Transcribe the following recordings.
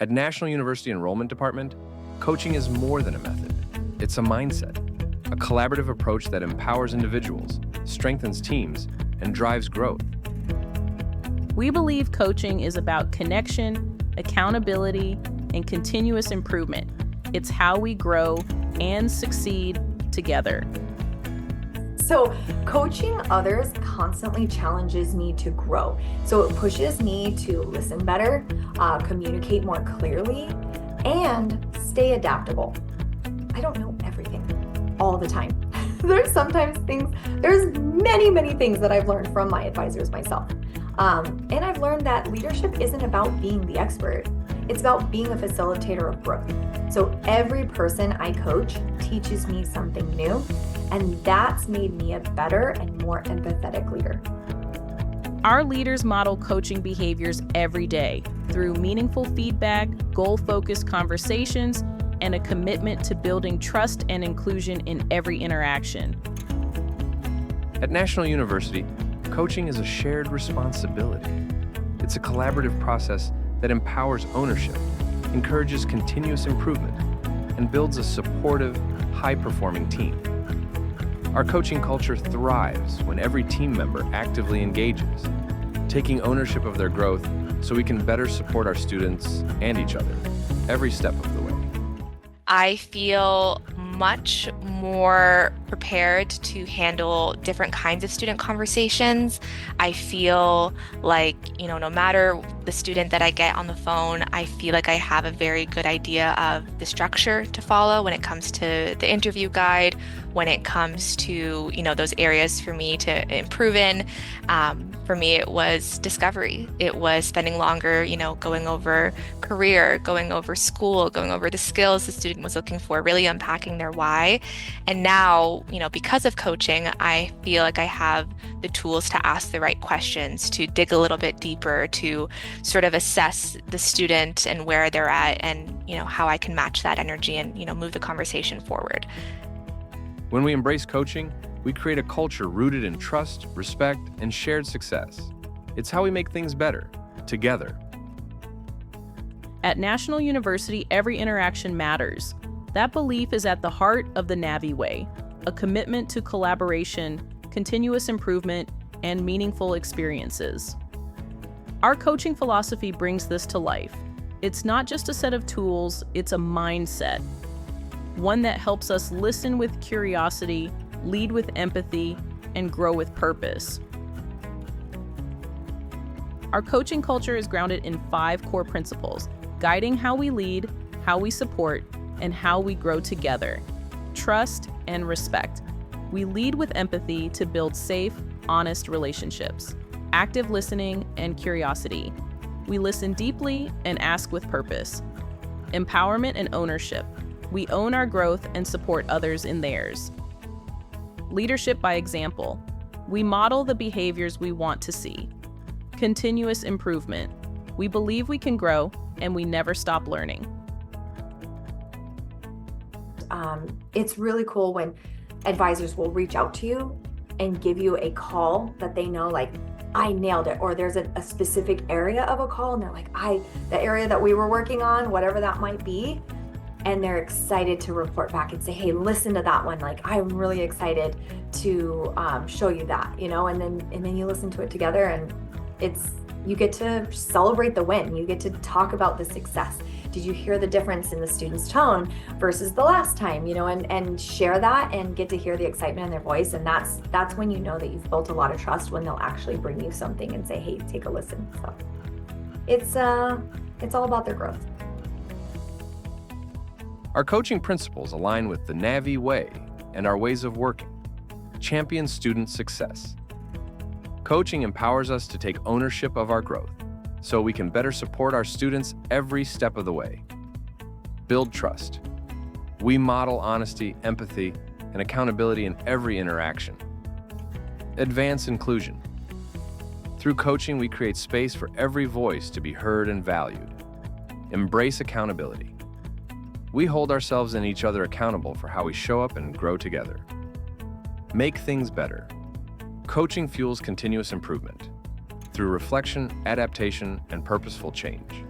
At National University Enrollment Department, coaching is more than a method. It's a mindset, a collaborative approach that empowers individuals, strengthens teams, and drives growth. We believe coaching is about connection, accountability, and continuous improvement. It's how we grow and succeed together. So coaching others constantly challenges me to grow. So it pushes me to listen better, communicate more clearly, and stay adaptable. I don't know everything all the time. There's many things that I've learned from my advisors myself. And I've learned that leadership isn't about being the expert. It's about being a facilitator of growth. So every person I coach teaches me something new, and that's made me a better and more empathetic leader. Our leaders model coaching behaviors every day through meaningful feedback, goal-focused conversations, and a commitment to building trust and inclusion in every interaction. At National University, coaching is a shared responsibility. It's a collaborative process that empowers ownership, encourages continuous improvement, and builds a supportive, high-performing team. Our coaching culture thrives when every team member actively engages, taking ownership of their growth so we can better support our students and each other every step of the way. I feel much more prepared to handle different kinds of student conversations. I feel like, no matter the student that I get on the phone, I feel like I have a very good idea of the structure to follow when it comes to the interview guide, when it comes to, those areas for me to improve in. For me, it was discovery. It was spending longer, going over career, going over school, going over the skills the student was looking for, really unpacking their why. And now, because of coaching, I feel like I have the tools to ask the right questions, to dig a little bit deeper, to sort of assess the student and where they're at and, how I can match that energy and, move the conversation forward. When we embrace coaching, we create a culture rooted in trust, respect, and shared success. It's how we make things better, together. At National University, every interaction matters. That belief is at the heart of the Navi Way, a commitment to collaboration, continuous improvement, and meaningful experiences. Our coaching philosophy brings this to life. It's not just a set of tools, it's a mindset. One that helps us listen with curiosity, lead with empathy, and grow with purpose. Our coaching culture is grounded in 5 core principles, guiding how we lead, how we support, and how we grow together. Trust and respect. We lead with empathy to build safe, honest relationships. Active listening and curiosity. We listen deeply and ask with purpose. Empowerment and ownership. We own our growth and support others in theirs. Leadership by example. We model the behaviors we want to see. Continuous improvement. We believe we can grow and we never stop learning. It's really cool when advisors will reach out to you and give you a call that they know, like, I nailed it, or there's a specific area of a call and they're like, the area that we were working on, whatever that might be, and they're excited to report back and say, hey, listen to that one. Like, I'm really excited to show you that, and then you listen to it together, and you get to celebrate the win. You get to talk about the success. Did you hear the difference in the student's tone versus the last time, and share that and get to hear the excitement in their voice. And that's when you know that you've built a lot of trust, when they'll actually bring you something and say, hey, take a listen. So it's all about their growth. Our coaching principles align with the Navi Way and our ways of working. Champion student success. Coaching empowers us to take ownership of our growth so we can better support our students every step of the way. Build trust. We model honesty, empathy, and accountability in every interaction. Advance inclusion. Through coaching, we create space for every voice to be heard and valued. Embrace accountability. We hold ourselves and each other accountable for how we show up and grow together. Make things better. Coaching fuels continuous improvement through reflection, adaptation, and purposeful change.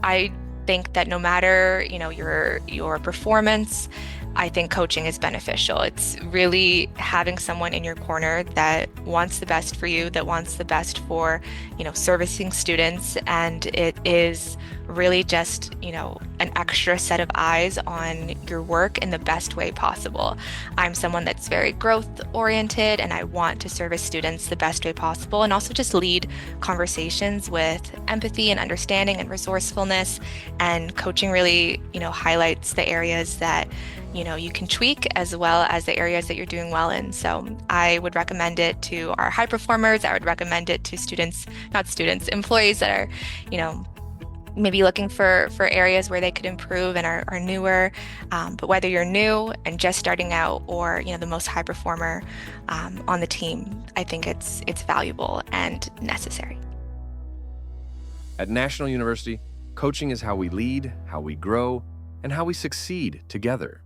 I think that no matter, your performance, I think coaching is beneficial. It's really having someone in your corner that wants the best for you, that wants the best for, servicing students. And it is really just, an extra set of eyes on your work in the best way possible. I'm someone that's very growth oriented, and I want to service students the best way possible, and also just lead conversations with empathy and understanding and resourcefulness. And coaching really, highlights the areas that you can tweak, as well as the areas that you're doing well in. So I would recommend it to our high performers. I would recommend it to employees that are, maybe looking for areas where they could improve and are newer. But whether you're new and just starting out, or, the most high performer on the team, I think it's valuable and necessary. At National University, coaching is how we lead, how we grow, and how we succeed together.